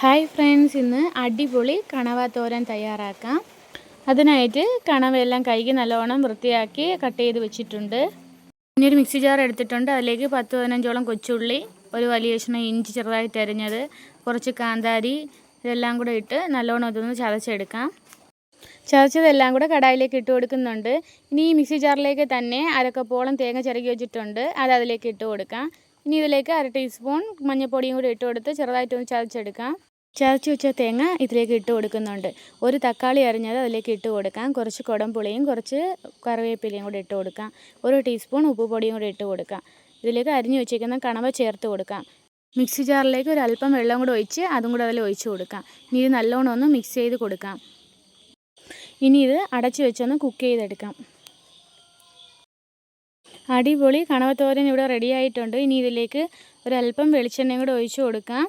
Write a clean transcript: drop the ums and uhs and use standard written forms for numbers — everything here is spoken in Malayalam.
ഹായ് ഫ്രണ്ട്സ്, ഇന്ന് അടിപൊളി കണവ തോരൻ തയ്യാറാക്കാം. അതിനായിട്ട് കണവയെല്ലാം കഴുകി നല്ലോണം വൃത്തിയാക്കി കട്ട് ചെയ്ത് വെച്ചിട്ടുണ്ട്. ഇനി ഒരു മിക്സി ജാർ എടുത്തിട്ടുണ്ട്. അതിലേക്ക് 10-15ഓളം കൊച്ചുള്ളി, ഒരു വലിയ കഷ്ണം ഇഞ്ചി ചെറുതായിട്ട് അരിഞ്ഞത്, കുറച്ച് കാന്താരി, ഇതെല്ലാം കൂടെ ഇട്ട് നല്ലോണം ഇതൊന്ന് ചതച്ചെടുക്കാം. ചതച്ചതെല്ലാം കൂടെ കടായിലേക്ക് ഇട്ട് കൊടുക്കുന്നുണ്ട്. ഇനി ഈ മിക്സി ജാറിലേക്ക് തന്നെ അരക്കപ്പോളം തേങ്ങ ചിരകി വെച്ചിട്ടുണ്ട്, അത് അതിലേക്ക് ഇട്ട് കൊടുക്കാം. ഇനി ഇതിലേക്ക് 1/2 ടീസ്പൂൺ മഞ്ഞൾപ്പൊടിയും കൂടി ഇട്ട് കൊടുത്ത് ചെറുതായിട്ടൊന്ന് ചതച്ചെടുക്കാം. ചതച്ച് വെച്ച തേങ്ങ ഇതിലേക്ക് ഇട്ട് കൊടുക്കുന്നുണ്ട്. ഒരു തക്കാളി അരിഞ്ഞത് അതിലേക്ക് ഇട്ട് കൊടുക്കാം. കുറച്ച് കുടംപുളിയും കുറച്ച് കറിവേപ്പിലയും കൂടി ഇട്ട് കൊടുക്കാം. 1 ടീസ്പൂൺ ഉപ്പുപൊടിയും കൂടി ഇട്ട് കൊടുക്കാം. ഇതിലേക്ക് അരിഞ്ഞ് വെച്ചിരിക്കുന്ന കണവ ചേർത്ത് കൊടുക്കാം. മിക്സി ജാറിലേക്ക് ഒരു അല്പം വെള്ളം കൂടെ ഒഴിച്ച് അതും കൂടെ അതിൽ ഒഴിച്ച് കൊടുക്കാം. ഇനി ഇത് നല്ലോണം ഒന്ന് മിക്സ് ചെയ്ത് കൊടുക്കാം. ഇനി ഇത് അടച്ച് വെച്ചൊന്ന് കുക്ക് ചെയ്തെടുക്കാം. അടിപൊളി കണവത്തോരൻ ഇവിടെ റെഡി ആയിട്ടുണ്ട്. ഇനി ഇതിലേക്ക് ഒരല്പം വെളിച്ചെണ്ണയും കൂടെ ഒഴിച്ച് കൊടുക്കാം.